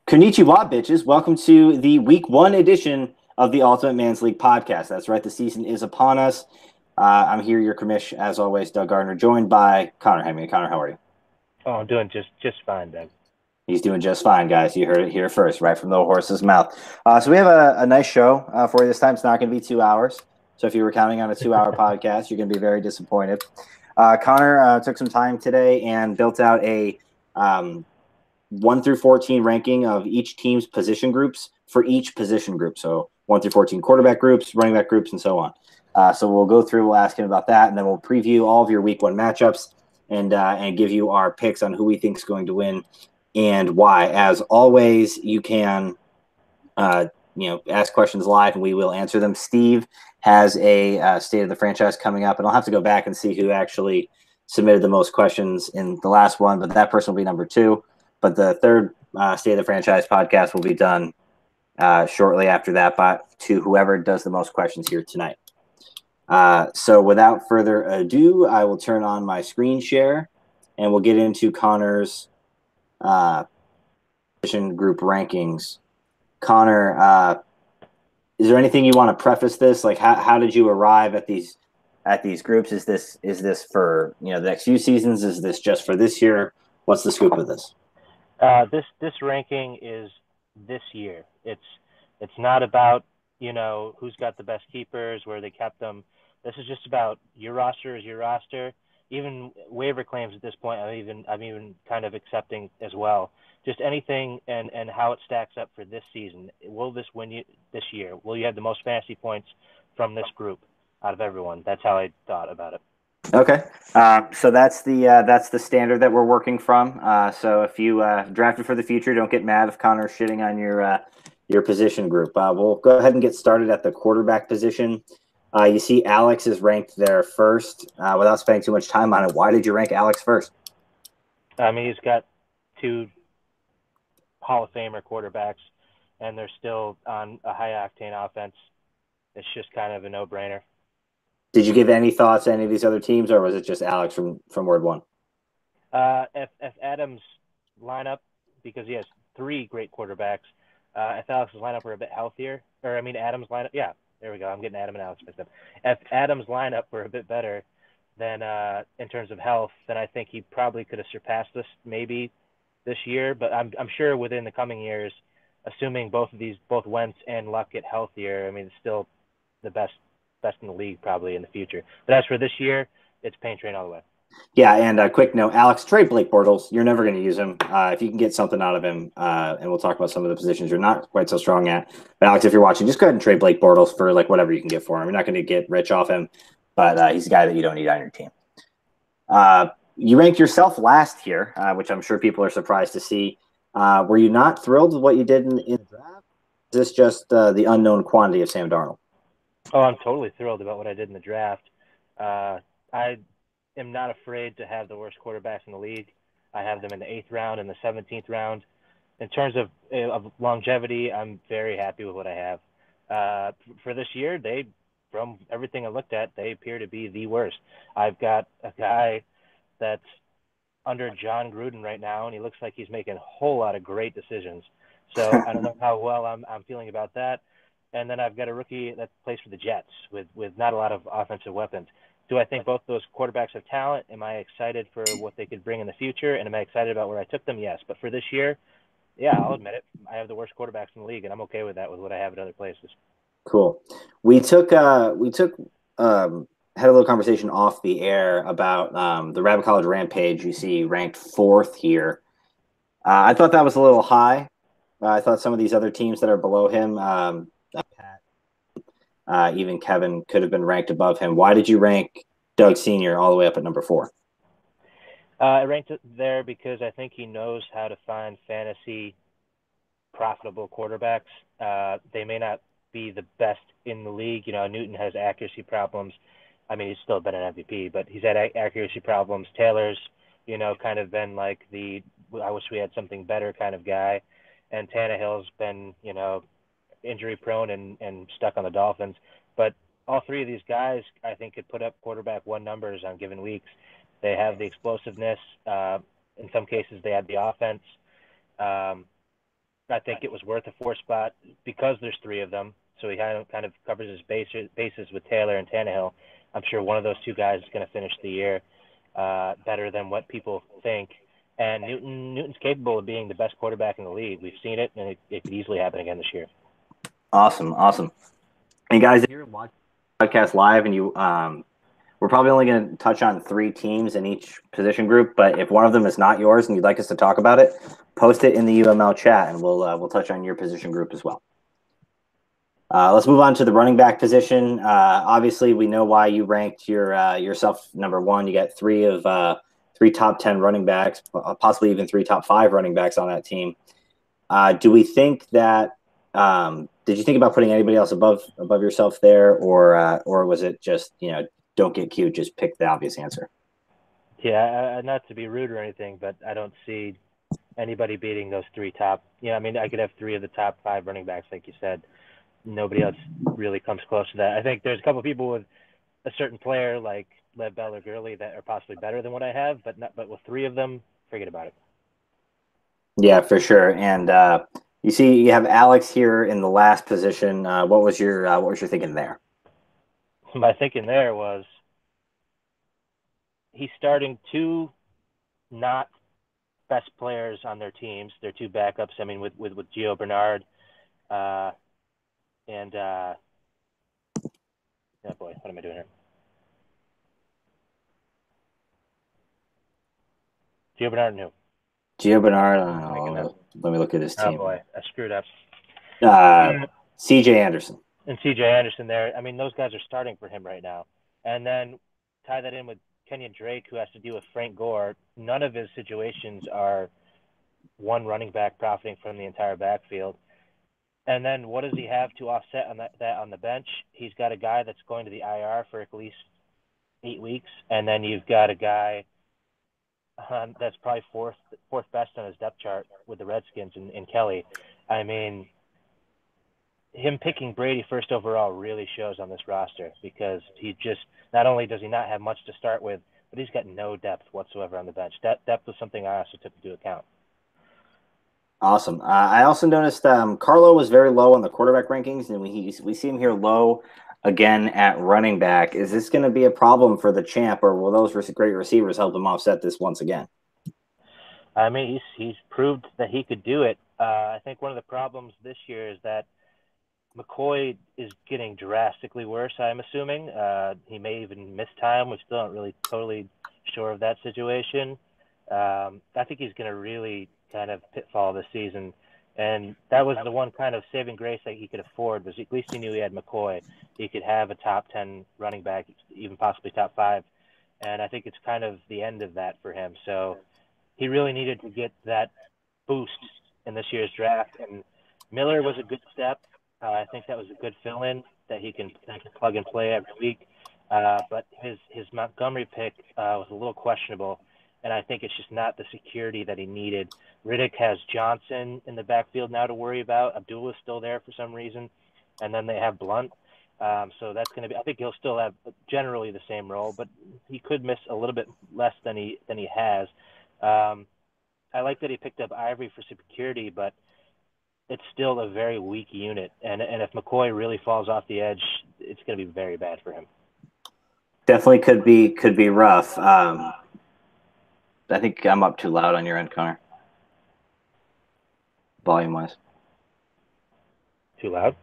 Konnichiwa, bitches. Welcome to the week one edition of the Ultimate Man's League podcast. That's right, the season is upon us. I'm here, your commish, as always, Doug Gardner, joined by Connor Hemming. Connor, how are you? Oh, I'm doing just fine, Doug. He's doing just fine, guys. You heard it here first, right from the horse's mouth. So we have a nice show for you this time. It's not going to be 2 hours. So if you were counting on a 2 hour podcast, you're going to be very disappointed. Connor took some time today and built out a 1 through 14 ranking of each team's position groups for each position group. So 1 through 14 quarterback groups, running back groups, and so on. So we'll go through, we'll ask him about that, and then we'll preview all of your week one matchups and give you our picks on who we think is going to win and why. As always, you can ask questions live and we will answer them. Steve has a state of the franchise coming up, and I'll have to go back and see who actually submitted the most questions in the last one, but that person will be number 2. But the third State of the Franchise podcast will be done shortly after that to whoever does the most questions here tonight. So without further ado, I will turn on my screen share and we'll get into Connor's position group rankings. Connor, is there anything you want to preface this? Like, how did you arrive at these groups? Is this for the next few seasons? Is this just for this year? What's the scoop of this? This ranking is this year. It's not about who's got the best keepers, where they kept them. This is just about your roster is your roster. Even waiver claims at this point, I'm even kind of accepting as well. Just anything and how it stacks up for this season. Will this win you this year? Will you have the most fantasy points from this group out of everyone? That's how I thought about it. Okay, so that's the standard that we're working from. So if you drafted for the future, don't get mad if Connor's shitting on your position group. We'll go ahead and get started at the quarterback position. You see Alex is ranked there first. Without spending too much time on it, why did you rank Alex first? He's got 2 Hall of Famer quarterbacks, and they're still on a high-octane offense. It's just kind of a no-brainer. Did you give any thoughts to any of these other teams, or was it just Alex from word one? If Adams' lineup, because he has 3 great quarterbacks, if Alex's lineup were a bit healthier, Adams' lineup, yeah, there we go. I'm getting Adam and Alex mixed up. If Adams' lineup were a bit better than in terms of health, then I think he probably could have surpassed this maybe this year. But I'm sure within the coming years, assuming both Wentz and Luck get healthier, it's still the best in the league probably in the future. But as for this year, it's paint train all the way. Yeah, and a quick note, Alex, trade Blake Bortles. You're never going to use him. If you can get something out of him, and we'll talk about some of the positions you're not quite so strong at. But Alex, if you're watching, just go ahead and trade Blake Bortles for like whatever you can get for him. You're not going to get rich off him, but he's a guy that you don't need on your team. You ranked yourself last here, which I'm sure people are surprised to see. Were you not thrilled with what you did in the draft? Is this just the unknown quantity of Sam Darnold? Oh, I'm totally thrilled about what I did in the draft. I am not afraid to have the worst quarterbacks in the league. I have them in the 8th round and the 17th round. In terms of longevity, I'm very happy with what I have. For this year, from everything I looked at, they appear to be the worst. I've got a guy that's under John Gruden right now, and he looks like he's making a whole lot of great decisions. So I don't know how well I'm feeling about that. And then I've got a rookie that plays for the Jets with not a lot of offensive weapons. Do I think both those quarterbacks have talent? Am I excited for what they could bring in the future? And am I excited about where I took them? Yes. But for this year, yeah, I'll admit it. I have the worst quarterbacks in the league, and I'm okay with that with what I have at other places. Cool. We had a little conversation off the air about the Rabbit College Rampage. You see ranked 4th here. I thought that was a little high. I thought some of these other teams that are below him, even Kevin, could have been ranked above him. Why did you rank Doug Sr. all the way up at number 4? I ranked it there because I think he knows how to find fantasy profitable quarterbacks. They may not be the best in the league. Newton has accuracy problems. He's still been an MVP, but he's had accuracy problems. Taylor's, kind of been like I wish we had something better kind of guy. And Tannehill's been, injury prone and stuck on the Dolphins. But all 3 of these guys, I think, could put up quarterback 1 numbers on given weeks. They have the explosiveness. In some cases, they have the offense. I think it was worth a 4 spot because there's 3 of them. So he kind of covers his bases with Taylor and Tannehill. I'm sure one of those 2 guys is going to finish the year better than what people think. And Newton's capable of being the best quarterback in the league. We've seen it, and it could easily happen again this year. Awesome. And guys, if you're watching the podcast live and we're probably only going to touch on 3 teams in each position group, but if one of them is not yours and you'd like us to talk about it, post it in the UML chat, and we'll touch on your position group as well. Let's move on to the running back position. Obviously, we know why you ranked yourself number 1. You got 3 top 10 running backs, possibly even 3 top 5 running backs on that team. Do we think that? Did you think about putting anybody else above yourself there, or was it just don't get cute, just pick the obvious answer? Yeah, not to be rude or anything, but I don't see anybody beating those 3 top. I mean, I could have 3 of the top 5 running backs, like you said. Nobody else really comes close to that. I think there's a couple of people with a certain player like Lev Bell or Gurley that are possibly better than what I have, but with 3 of them, forget about it. Yeah, for sure. And you see, you have Alex here in the last position. What was your thinking there? My thinking there was he's starting 2 not best players on their teams. They're 2 backups. I mean, with Gio Bernard, and oh boy, what am I doing here? Gio Bernard and who? Gio Bernard. Let me look at his team. Oh boy, I screwed up. C.J. Anderson. And C.J. Anderson there. I mean, those guys are starting for him right now. And then tie that in with Kenyon Drake, who has to deal with Frank Gore. None of his situations are one running back profiting from the entire backfield. And then what does he have to offset on that on the bench? He's got a guy that's going to the IR for at least 8 weeks, and then you've got a guy that's probably fourth best on his depth chart with the Redskins in Kelly. I mean, him picking Brady first overall really shows on this roster because he just not only does he not have much to start with, but he's got no depth whatsoever on the bench. Depth was something I also took into account. Awesome. I also noticed Carlo was very low on the quarterback rankings, and we see him here low again at running back. Is this going to be a problem for the champ, or will those great receivers help him offset this once again? I mean, he's proved that he could do it. I think one of the problems this year is that McCoy is getting drastically worse, I'm assuming. He may even miss time. We still aren't really totally sure of that situation. I think he's going to really kind of pitfall this season. And that was the one kind of saving grace that he could afford, was at least he knew he had McCoy. He could have a top 10 running back, even possibly top 5. And I think it's kind of the end of that for him. So he really needed to get that boost in this year's draft. And Miller was a good step. I think that was a good fill-in that he can plug and play every week. But his Montgomery pick was a little questionable, and I think it's just not the security that he needed. Riddick has Johnson in the backfield now to worry about. Abdullah's still there for some reason, and then they have Blunt. So that's going to be. I think he'll still have generally the same role, but he could miss a little bit less than he has. I like that he picked up Ivory for security, but it's still a very weak unit, and if McCoy really falls off the edge, it's going to be very bad for him. Definitely could be rough. I think I'm up too loud on your end, Connor. Volume-wise. Too loud?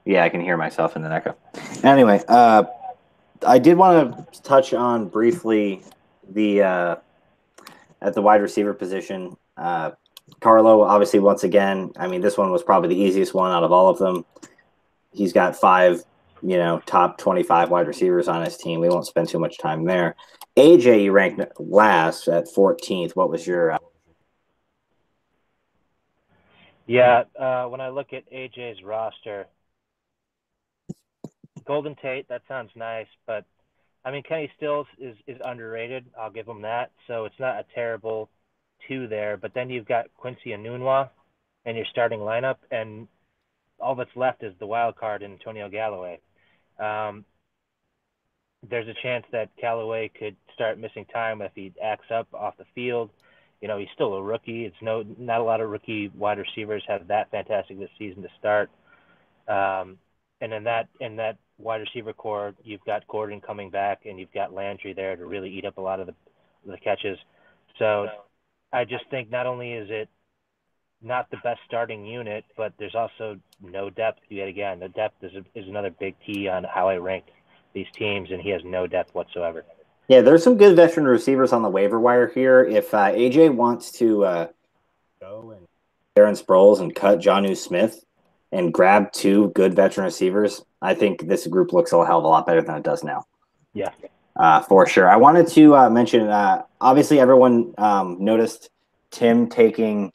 Yeah, I can hear myself in the echo. Anyway, I did want to touch on briefly at the wide receiver position. Carlo, obviously, once again, I mean, this one was probably the easiest one out of all of them. He's got 5, top 25 wide receivers on his team. We won't spend too much time there. AJ, you ranked last at 14th. What was your? Yeah, when I look at AJ's roster, Golden Tate, that sounds nice, but I mean, Kenny Stills is underrated. I'll give him that. So it's not a terrible 2 there. But then you've got Quincy Enunwa in your starting lineup, and all that's left is the wild card in Antonio Galloway. There's a chance that Callaway could start missing time if he acts up off the field. He's still a rookie. It's not a lot of rookie wide receivers have that fantastic this season to start. And in that wide receiver core, you've got Gordon coming back, and you've got Landry there to really eat up a lot of the catches. So I just think not only is it not the best starting unit, but there's also no depth yet again. The depth is another big key on how I ranked these teams, and he has no depth whatsoever. Yeah, there's some good veteran receivers on the waiver wire here. If AJ wants to go and Darren Sproles and cut Jonnu Smith and grab two good veteran receivers, I think this group looks a hell of a lot better than it does now. Yeah. For sure. I wanted to mention, obviously everyone noticed Tim taking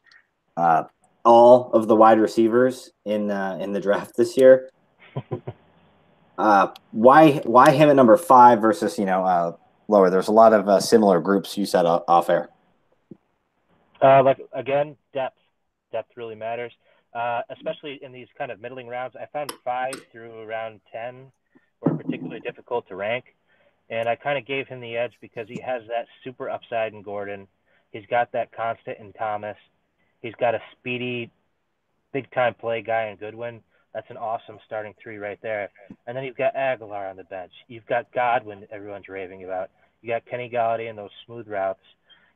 all of the wide receivers in the draft this year. Why him at number 5 versus lower? There's a lot of similar groups you said off air. Again, depth really matters, especially in these kind of middling rounds. I found 5 through around 10 were particularly difficult to rank, and I kind of gave him the edge because he has that super upside in Gordon. He's got that constant in Thomas. He's got a speedy, big-time play guy in Goodwin. That's an awesome starting 3 right there. And then you've got Aguilar on the bench. You've got Godwin, everyone's raving about. You got Kenny Galladay in those smooth routes.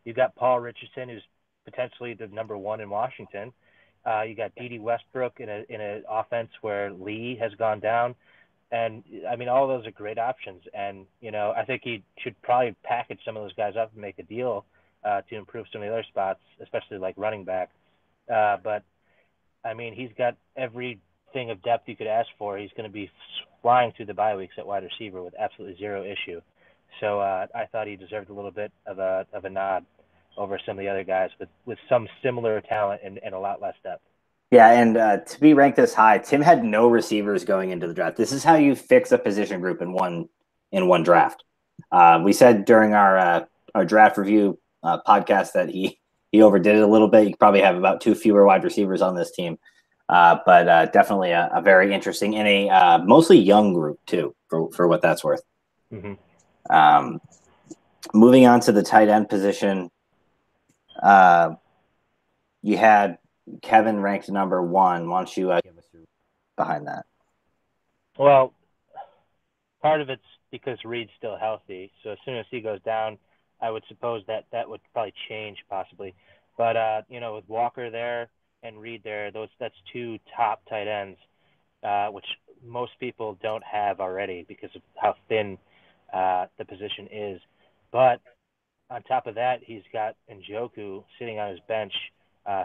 You've got Paul Richardson, who's potentially the number 1 in Washington. You got Dede Westbrook in an offense where Lee has gone down. And, I mean, all of those are great options. And, I think he should probably package some of those guys up and make a deal to improve some of the other spots, especially like running back. But, I mean, he's got everything of depth you could ask for. He's going to be flying through the bye weeks at wide receiver with absolutely zero issue. So I thought he deserved a little bit of a nod over some of the other guys with some similar talent and a lot less depth. Yeah, and to be ranked this high, Tim had no receivers going into the draft. This is how you fix a position group in one draft. We said during our draft review podcast that he overdid it a little bit. You probably have about 2 fewer wide receivers on this team, but definitely a very interesting and a mostly young group too, for what that's worth. Mm-hmm. Moving on to the tight end position, you had Kevin ranked number 1. Why don't you give us your behind that? Well, part of it's because Reed's still healthy, so as soon as he goes down, I would suppose that would probably change possibly. But with Walker there and Reed there, that's 2 top tight ends, which most people don't have already because of how thin the position is. But on top of that, he's got Njoku sitting on his bench,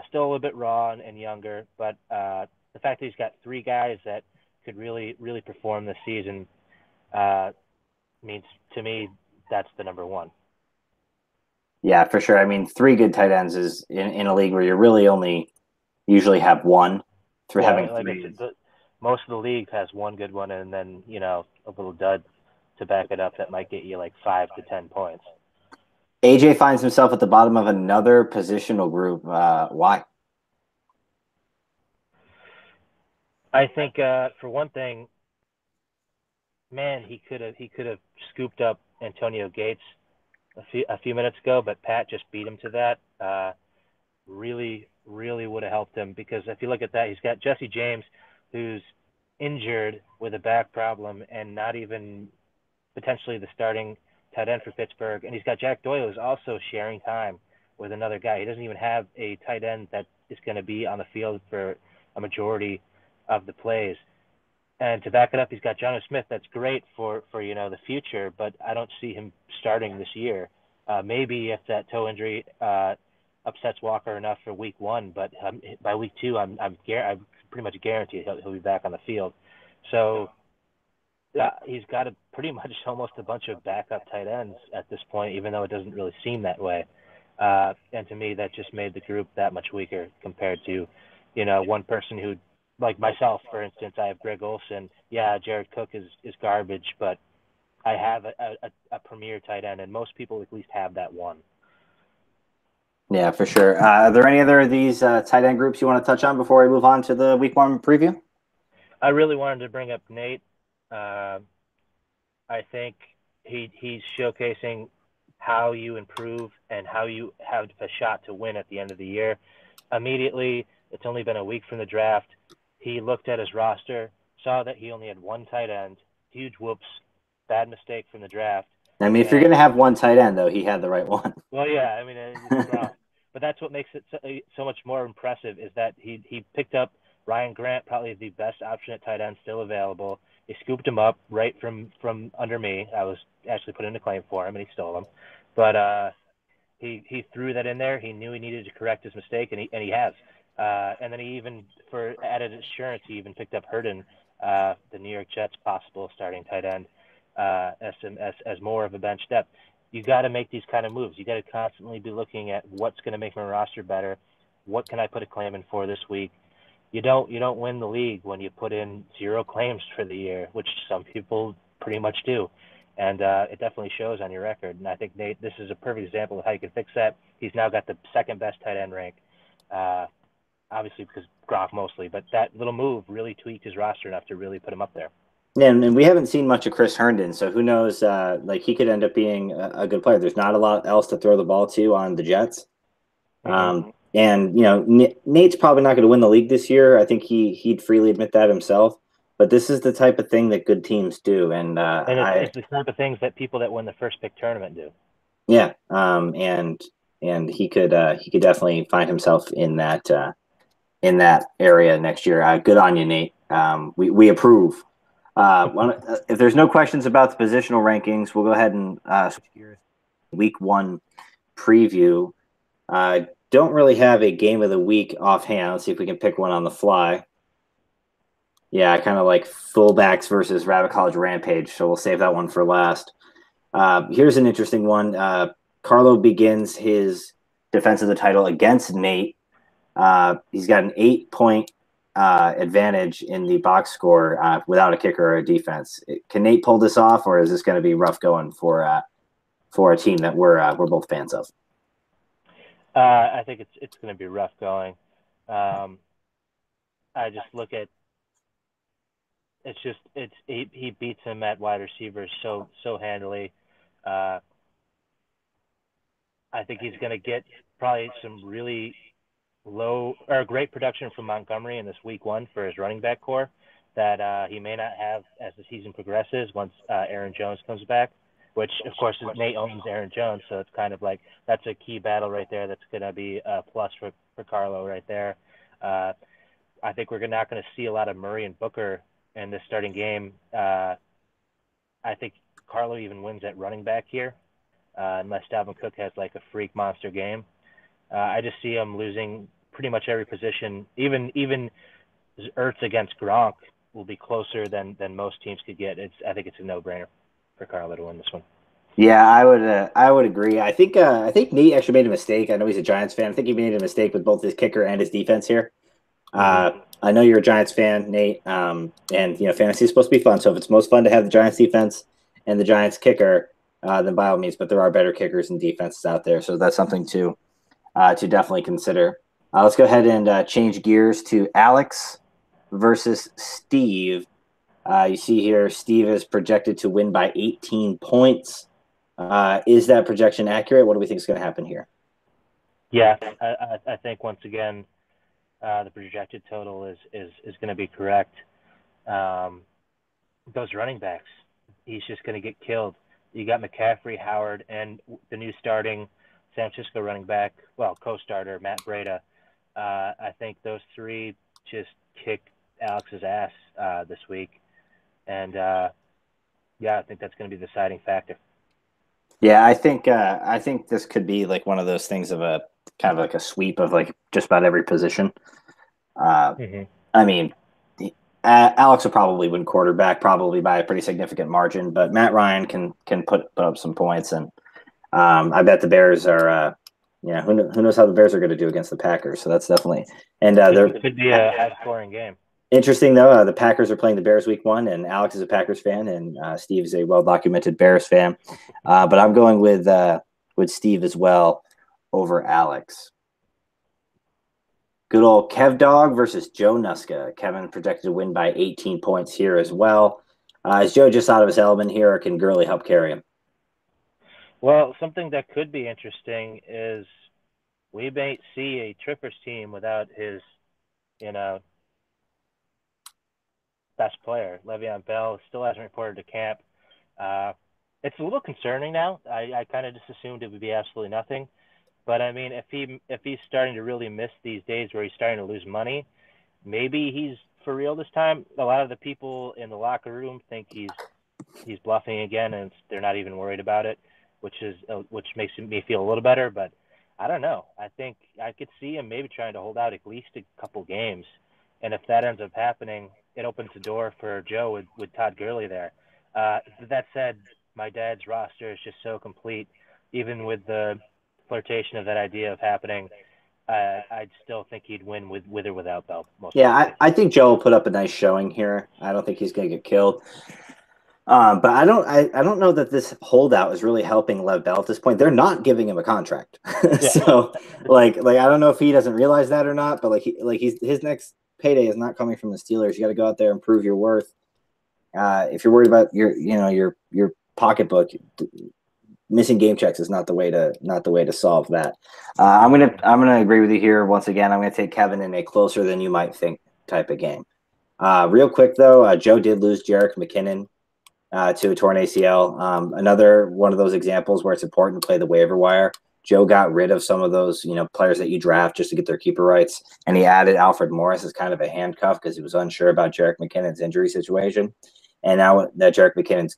still a little bit raw and younger, but the fact that he's got 3 guys that could really, really perform this season means to me that's the number 1. Yeah, for sure. I mean, 3 good tight ends is in a league where you really only usually have 1. Having 3. I said, most of the league has 1 good one, and then a little dud to back it up that might get you like 5 to 10 points. AJ finds himself at the bottom of another positional group. Why? I think for one thing, man, he could have scooped up Antonio Gates a few minutes ago, but Pat just beat him to that. Really, really would have helped him because if you look at that, he's got Jesse James, who's injured with a back problem and not even potentially the starting tight end for Pittsburgh, and he's got Jack Doyle, who's also sharing time with another guy. He doesn't even have a tight end that is going to be on the field for a majority of the plays. And to back it up, he's got Jonnu Smith. That's great for the future, but I don't see him starting this year. Maybe if that toe injury upsets Walker enough for week 1, but by week 2, I'm pretty much guaranteed he'll be back on the field. So he's got pretty much almost a bunch of backup tight ends at this point, even though it doesn't really seem that way. And to me, that just made the group that much weaker compared to, one person who, like myself, for instance, I have Greg Olsen. Yeah, Jared Cook is garbage, but I have a premier tight end, and most people at least have that one. Yeah, for sure. Are there any other of these tight end groups you want to touch on before we move on to the week 1 preview? I really wanted to bring up Nate. I think he's showcasing how you improve and how you have a shot to win at the end of the year. Immediately, it's only been a week from the draft. He looked at his roster, saw that he only had one tight end. Huge whoops, bad mistake from the draft. I mean, if you're going to have one tight end, though, he had the right one. Well, yeah, I mean, it's rough. But that's what makes it so much more impressive is that he picked up Ryan Grant, probably the best option at tight end still available. He scooped him up right from under me. I was actually put in a claim for him, and he stole him. But he threw that in there. He knew he needed to correct his mistake, and he has. And then he even, for added assurance, he even picked up Herndon, the New York Jets' possible starting tight end, as more of a bench depth. You got to make these kind of moves. You got to constantly be looking at what's going to make my roster better. What can I put a claim in for this week? You don't win the league when you put in 0 claims for the year, which some people pretty much do. And it definitely shows on your record. And I think, Nate, this is a perfect example of how you can fix that. He's now got the second best tight end rank, obviously because Gronk mostly. But that little move really tweaked his roster enough to really put him up there. Yeah, and we haven't seen much of Chris Herndon, so who knows? Like he could end up being a good player. There's not a lot else to throw the ball to on the Jets. And you know, Nate's probably not going to win the league this year. I think he'd freely admit that himself. But this is the type of thing that good teams do, and it's the type of things that people that win the first pick tournament do. Yeah, and he could definitely find himself in that area next year. Good on you, Nate. We approve. If there's no questions about the positional rankings, we'll go ahead and switch gears. Week 1 preview. Don't really have a game of the week offhand. Let's see if we can pick one on the fly. Yeah, I kind of like fullbacks versus Rabbit College Rampage, so we'll save that one for last. Here's an interesting one. Carlo begins his defense of the title against Nate. He's got an 8-point advantage in the box score without a kicker or a defense. Can Nate pull this off, or is this going to be rough going for a team that we're both fans of? I think it's going to be rough going. I just look at he beats him at wide receivers so handily. I think he's going to get probably some really low or great production from Montgomery in this week 1 for his running back core that he may not have as the season progresses once Aaron Jones comes back, which of course Nate owns Aaron Jones, so it's kind of like that's a key battle right there. That's going to be a plus for Carlo right there. I think we're not going to see a lot of Murray and Booker in this starting game. I think Carlo even wins at running back here, unless Dalvin Cook has like a freak monster game. I just see him losing pretty much every position. Even Ertz against Gronk will be closer than most teams could get. I think it's a no-brainer for Carlo to win this one. Yeah, I would agree. I think Nate actually made a mistake. I know he's a Giants fan. I think he made a mistake with both his kicker and his defense here. I know you're a Giants fan, Nate, and you know fantasy is supposed to be fun. So if it's most fun to have the Giants defense and the Giants kicker, then by all means. But there are better kickers and defenses out there, so that's something to definitely consider. Let's go ahead and change gears to Alex versus Steve. You see here, Steve is projected to win by 18 points. Is that projection accurate? What do we think is going to happen here? Yeah, I think once again, the projected total is going to be correct. Those running backs, he's just going to get killed. You got McCaffrey, Howard, and the new starting San Francisco running back, well, co-starter Matt Breida. I think those 3 just kick Alex's ass this week, and yeah, I think that's going to be the deciding factor. Yeah, I think this could be like one of those things of a kind of like a sweep of like just about every position. I mean, Alex will probably win quarterback, probably by a pretty significant margin, but Matt Ryan can put up some points, and I bet the Bears are. Who knows how the Bears are going to do against the Packers? So that's definitely it could be a high-scoring game. Interesting though, the Packers are playing the Bears week 1, and Alex is a Packers fan, and Steve is a well-documented Bears fan. But I'm going with Steve as well over Alex. Good old Kev Dog versus Joe Nuska. Kevin projected to win by 18 points here as well. Is Joe just out of his element here, or can Gurley help carry him? Well, something that could be interesting is we may see a Trippers team without his, you know, best player. Le'Veon Bell still hasn't reported to camp. Uh, it's a little concerning now. I kind of just assumed it would be absolutely nothing. But I mean, if he's starting to really miss these days where he's starting to lose money, maybe he's for real this time. A lot of the people in the locker room think he's bluffing again, and they're not even worried about it, which makes me feel a little better. But I don't know. I think I could see him maybe trying to hold out at least a couple games, and if that ends up happening, it opens the door for Joe with Todd Gurley there. That said, my dad's roster is just so complete, even with the flirtation of that idea of happening. I'd still think he'd win with or without Bell, most Yeah, likely. I think Joe will put up a nice showing here. I don't think he's going to get killed. But I don't know that this holdout is really helping Lev Bell at this point. They're not giving him a contract. Yeah. So like I don't know if he doesn't realize that or not, but his next payday is not coming from the Steelers. You got to go out there and prove your worth. If you're worried about your pocketbook, missing game checks is not the way to solve that. I'm gonna agree with you here once again. I'm gonna take Kevin in a closer than you might think type of game. Real quick though, Joe did lose Jerick McKinnon to a torn ACL. Another one of those examples where it's important to play the waiver wire. Joe got rid of some of those, players that you draft just to get their keeper rights, and he added Alfred Morris as kind of a handcuff because he was unsure about Jerick McKinnon's injury situation. And now that Jerick McKinnon's,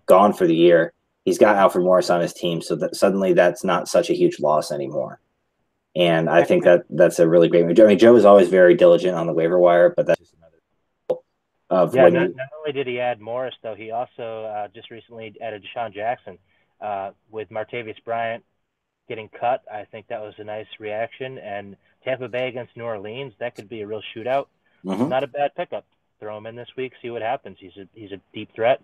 gone for the year, he's got Alfred Morris on his team, so that suddenly that's not such a huge loss anymore. And I think that's a really great move. I mean, Joe is always very diligent on the waiver wire, but that's just another of Yeah, when not only did he add Morris, though, he also just recently added Deshaun Jackson. With Martavius Bryant getting cut, I think that was a nice reaction. And Tampa Bay against New Orleans, that could be a real shootout. Mhm. Not a bad pickup. Throw him in this week, see what happens. He's a deep threat.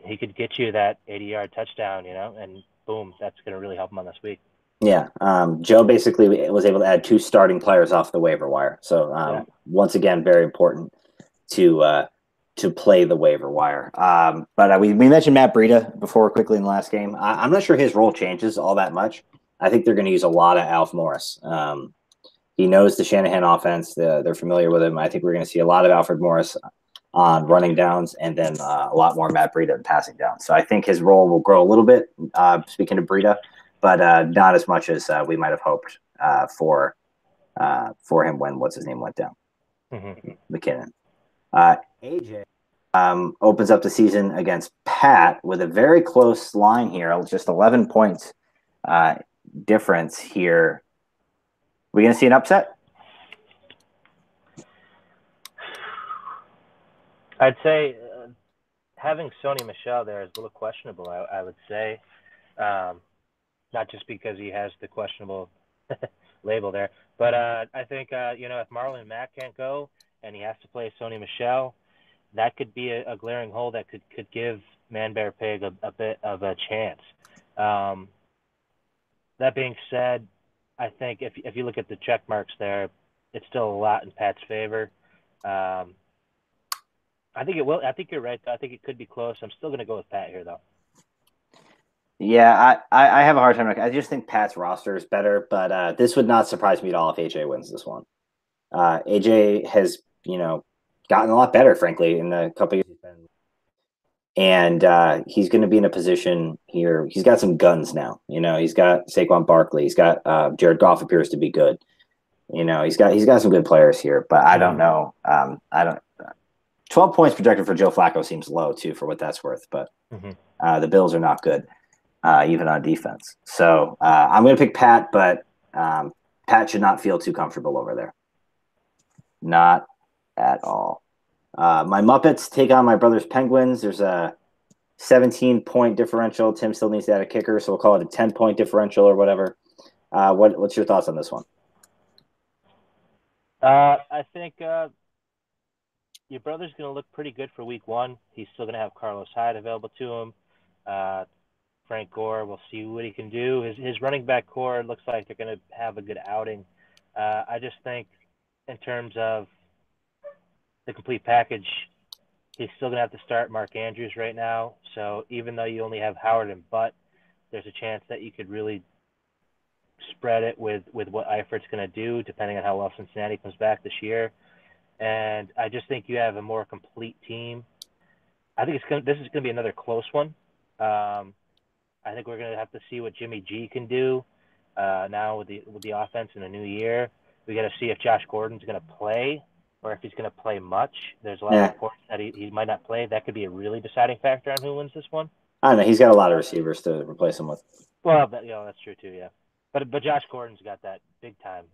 He could get you that 80-yard touchdown, and boom, that's going to really help him on this week. Yeah, Joe basically was able to add two starting players off the waiver wire. So Yeah. once again, very important to play the waiver wire. But we mentioned Matt Breida before quickly in the last game. I'm not sure his role changes all that much. I think they're going to use a lot of Alf Morris. He knows the Shanahan offense. They're familiar with him. I think we're going to see a lot of Alfred Morris on running downs, and then a lot more Matt Breida in passing downs. So I think his role will grow a little bit. Speaking of Breida, but not as much as we might have hoped for him when what's his name went down, McKinnon. AJ opens up the season against Pat with a very close line here, just 11 points difference here. We going to see an upset? I'd say having Sony Michel there is a little questionable, I would say. Not just because he has the questionable label there, but I think, if Marlon Mack can't go and he has to play Sony Michel, that could be a glaring hole that could give Man Bear Pig a bit of a chance. That being said, I think if you look at the check marks there, it's still a lot in Pat's favor. I think it will. I think you're right, though. I think it could be close. I'm still going to go with Pat here, though. Yeah, I have a hard time. I just think Pat's roster is better, but this would not surprise me at all if AJ wins this one. AJ has, gotten a lot better, frankly, in the couple years he's been. And he's going to be in a position here. He's got some guns now. He's got Saquon Barkley. He's got Jared Goff appears to be good. He's got some good players here, but I don't know. I don't. 12 points projected for Joe Flacco seems low too, for what that's worth. But the Bills are not good, even on defense. So I'm going to pick Pat, but Pat should not feel too comfortable over there. Not at all. My Muppets take on my brother's Penguins. There's a 17-point differential. Tim still needs to add a kicker, so we'll call it a 10-point differential or whatever. What's your thoughts on this one? I think your brother's going to look pretty good for week one. He's still going to have Carlos Hyde available to him. Frank Gore, we'll see what he can do. His running back core looks like they're going to have a good outing. I just think in terms of the complete package, he's still going to have to start Mark Andrews right now. So even though you only have Howard and Butt, there's a chance that you could really spread it with what Eifert's going to do, depending on how well Cincinnati comes back this year. And I just think you have a more complete team. I think this is going to be another close one. I think we're going to have to see what Jimmy G can do now with the offense in a new year. We got to see if Josh Gordon's going to play or if he's going to play much. There's a lot of reports that he might not play. That could be a really deciding factor on who wins this one. I don't know. He's got a lot of receivers to replace him with. Well, that's true too, yeah. But Josh Gordon's got that big time,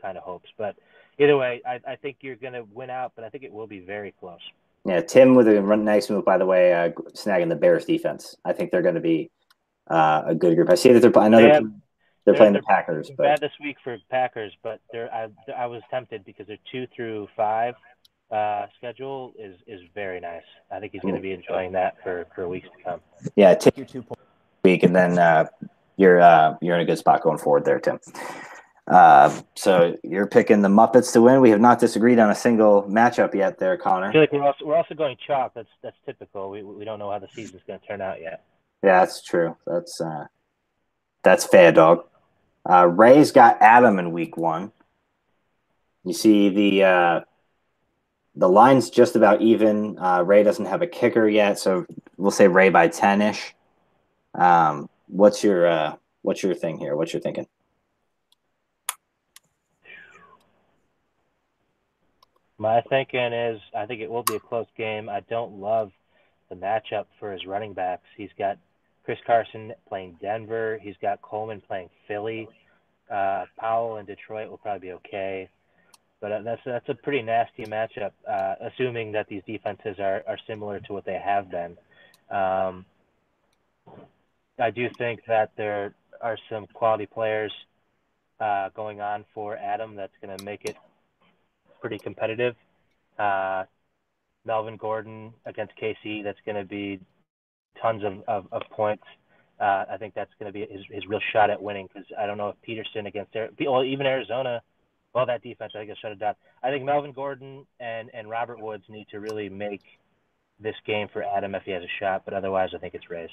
kind of hopes. But either way, I think you're going to win out, but I think it will be very close. Yeah, Tim with a nice move, by the way, snagging the Bears defense. I think they're going to be a good group. I see that they're playing the Packers. But bad this week for Packers, but I was tempted because their 2 through 5 schedule is very nice. I think he's going to be enjoying that for weeks to come. Yeah, take your 2 points week, and then you're in a good spot going forward there, Tim. So you're picking the Muppets to win. We have not disagreed on a single matchup yet there, Connor. I feel like we're also going chalk. That's typical. We don't know how the season's going to turn out yet. Yeah, that's true. That's fair, dog. Ray's got Adam in week 1. You see the line's just about even. Ray doesn't have a kicker yet, so we'll say Ray by 10-ish. What's your thing here? What's your thinking? My thinking is I think it will be a close game. I don't love the matchup for his running backs. He's got Chris Carson playing Denver. He's got Coleman playing Philly. Powell in Detroit will probably be okay. But that's a pretty nasty matchup, assuming that these defenses are similar to what they have been. I do think that there are some quality players going on for Adam that's going to make it pretty competitive. Melvin Gordon against KC, that's going to be tons of points. I think that's going to be his real shot at winning because I don't know if Peterson against even Arizona, that defense, I think, shut it down. I think Melvin Gordon and Robert Woods need to really make this game for Adam if he has a shot, but otherwise I think it's Rays.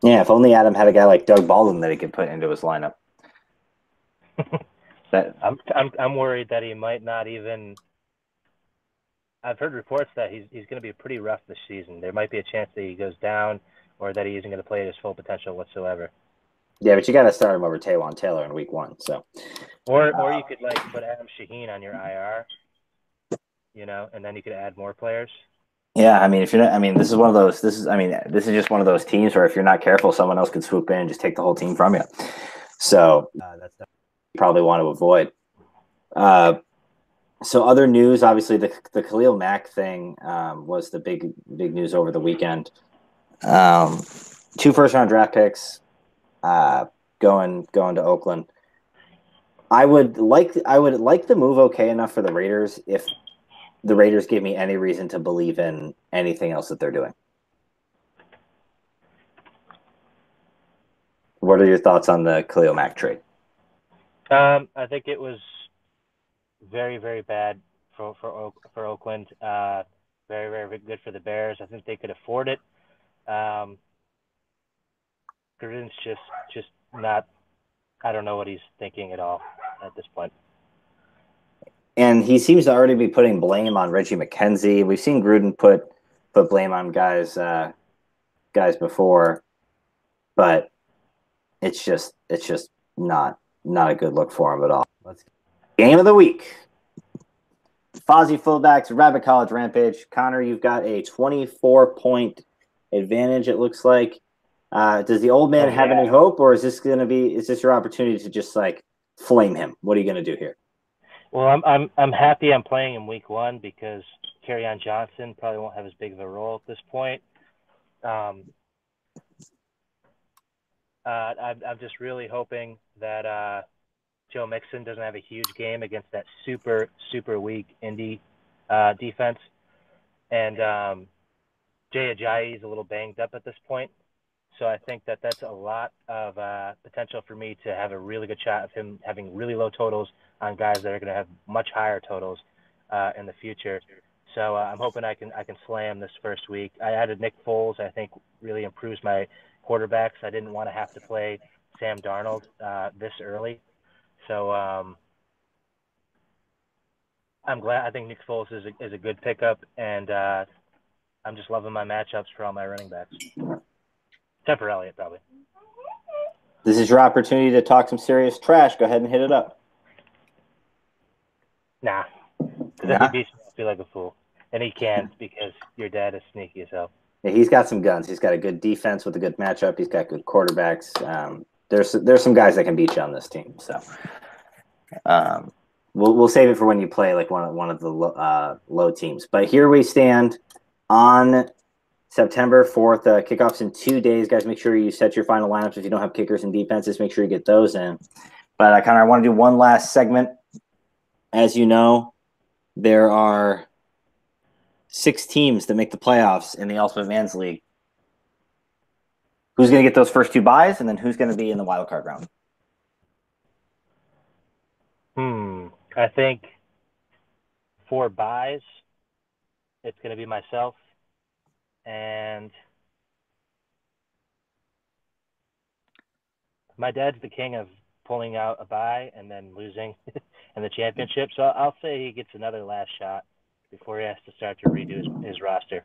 Yeah, if only Adam had a guy like Doug Baldwin that he could put into his lineup. I'm worried that he might not even. I've heard reports that he's going to be pretty rough this season. There might be a chance that he goes down or that he isn't going to play at his full potential whatsoever. Yeah, but you got to start him over Taywan Taylor in week 1. So, or you could put Adam Shaheen on your IR, and then you could add more players. Yeah, I mean, if you're not, this is one of those. This is just one of those teams where if you're not careful, someone else could swoop in and just take the whole team from you. So that's you probably want to avoid. So other news, obviously the Khalil Mack thing was the big news over the weekend. 2 first-round draft picks going to Oakland. I would like the move okay enough for the Raiders if the Raiders give me any reason to believe in anything else that they're doing. What are your thoughts on the Khalil Mack trade? I think it was very, very bad for Oakland. Very, very good for the Bears. I think they could afford it. Gruden's just not. I don't know what he's thinking at all at this point. And he seems to already be putting blame on Reggie McKenzie. We've seen Gruden put blame on guys before, but it's just not a good look for him at all. Game of the week. Fozzie fullbacks, Rabbit College Rampage. Connor, you've got a 24-point advantage, it looks like. Does the old man have any hope, or is this your opportunity to just flame him? What are you going to do here? Well, I'm happy I'm playing in week 1 because Kerryon Johnson probably won't have as big of a role at this point. I'm just really hoping that Joe Mixon doesn't have a huge game against that super, super weak Indy defense. And Jay Ajayi is a little banged up at this point. So I think that's a lot of potential for me to have a really good shot of him having really low totals on guys that are going to have much higher totals in the future. So I'm hoping I can slam this first week. I added Nick Foles. I think really improves my quarterbacks. I didn't want to have to play Sam Darnold this early. So I'm glad. I think Nick Foles is a good pickup, and I'm just loving my matchups for all my running backs. Except for Elliott, probably. This is your opportunity to talk some serious trash. Go ahead and hit it up. Nah. Because if he beats me, I feel like a fool. And he can't because your dad is sneaky as hell. Yeah, he's got some guns. He's got a good defense with a good matchup. He's got good quarterbacks. There's some guys that can beat you on this team. So we'll save it for when you play like one of the low teams. But here we stand on September 4th. Kickoffs in 2 days, guys. Make sure you set your final lineups. If you don't have kickers and defenses, make sure you get those in. But Connor, I want to do one last segment. As you know, there are 6 teams that make the playoffs in the Ultimate Man's League. Who's going to get those first 2 buys, and then who's going to be in the wild card round? I think for buys, it's going to be myself and my dad's the king of pulling out a buy and then losing in the championship. So I'll say he gets another last shot before he has to start to redo his roster.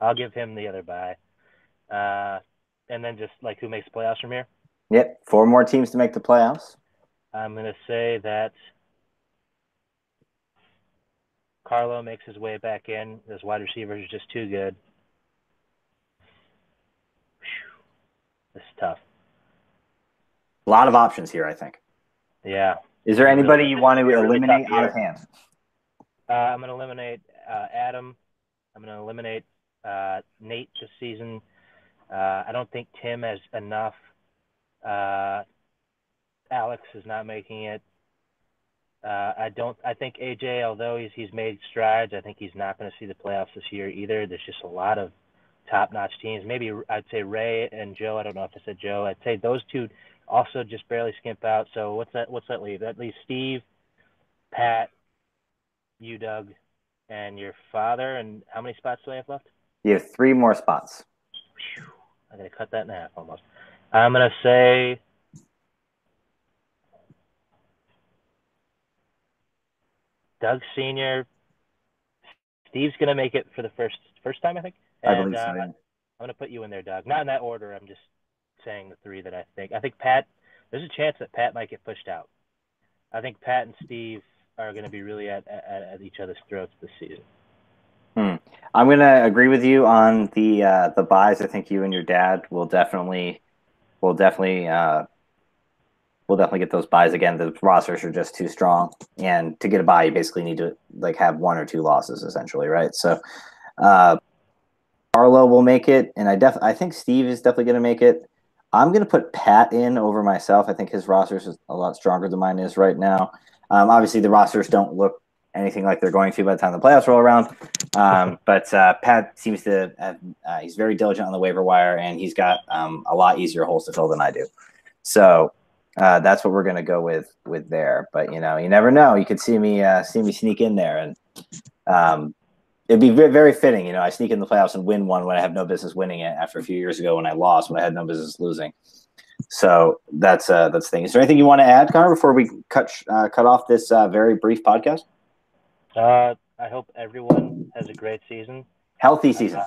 I'll give him the other buy. And then just like who makes playoffs from here? Yep, 4 more teams to make the playoffs. I'm going to say that Carlo makes his way back in. His wide receivers are just too good. This is tough. A lot of options here, I think. Yeah. Is there anybody you want to eliminate out of hand? I'm going to eliminate Adam. I'm going to eliminate Nate this season. I don't think Tim has enough. Alex is not making it. I think AJ, although he's made strides, I think he's not going to see the playoffs this year either. There's just a lot of top-notch teams. Maybe I'd say Ray and Joe. I don't know if I said Joe. I'd say those 2 also just barely skimp out. So what's that leave? That leaves Steve, Pat, you, Doug, and your father. And how many spots do I have left? You have 3 more spots. I'm going to cut that in half almost. I'm going to say Doug Sr. Steve's going to make it for the first time, I think. And, I believe so, yeah. I'm going to put you in there, Doug. Not in that order. I'm just saying the 3 that I think. I think Pat, there's a chance that Pat might get pushed out. I think Pat and Steve are going to be really at each other's throats this season. I'm going to agree with you on the buys. I think you and your dad will definitely get those buys again. The rosters are just too strong, and to get a buy, you basically need to like have 1 or 2 losses essentially, right? So, Arlo will make it, and I think Steve is definitely going to make it. I'm going to put Pat in over myself. I think his roster is a lot stronger than mine is right now. Obviously, the rosters don't look anything like they're going to by the time the playoffs roll around. But Pat seems to he's very diligent on the waiver wire, and he's got a lot easier holes to fill than I do. So that's what we're going to go with there. But you never know. You could see me sneak in there, and it'd be very, very fitting. I sneak in the playoffs and win one when I have no business winning it. After a few years ago when I lost, when I had no business losing. So that's the thing. Is there anything you want to add, Connor, before we cut off this very brief podcast? I hope everyone has a great season. Healthy season.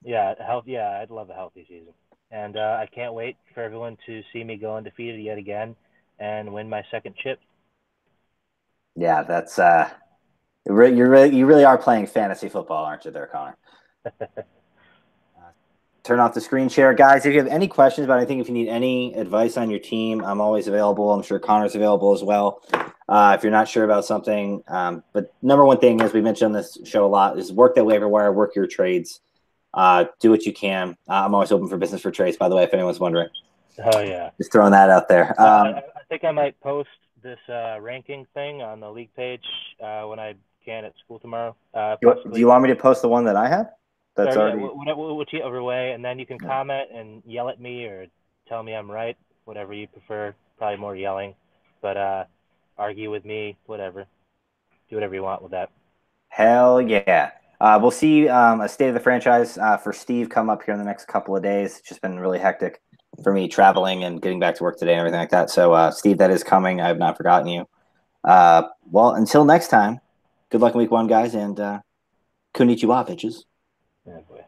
Yeah, I'd love a healthy season. And I can't wait for everyone to see me go undefeated yet again and win my 2nd chip. Yeah, that's you really are playing fantasy football, aren't you there, Connor? Turn off the screen share. Guys, if you have any questions about anything, if you need any advice on your team, I'm always available. I'm sure Connor's available as well. If you're not sure about something. But number one thing, as we mentioned on this show a lot, is work that waiver wire, work your trades. Do what you can. I'm always open for business for trades, by the way, if anyone's wondering. Oh, yeah. Just throwing that out there. I think I might post this ranking thing on the league page when I can at school tomorrow. Do you want me to post the one that I have? That's already... whichever way, and then you can comment and yell at me or tell me I'm right, whatever you prefer. Probably more yelling, but argue with me, whatever. Do whatever you want with that. Hell yeah. We'll see a state of the franchise for Steve come up here in the next couple of days. It's just been really hectic for me traveling and getting back to work today and everything like that. So, Steve, that is coming. I have not forgotten you. Well, until next time, good luck in week 1, guys, and konnichiwa, bitches. Yeah, boy.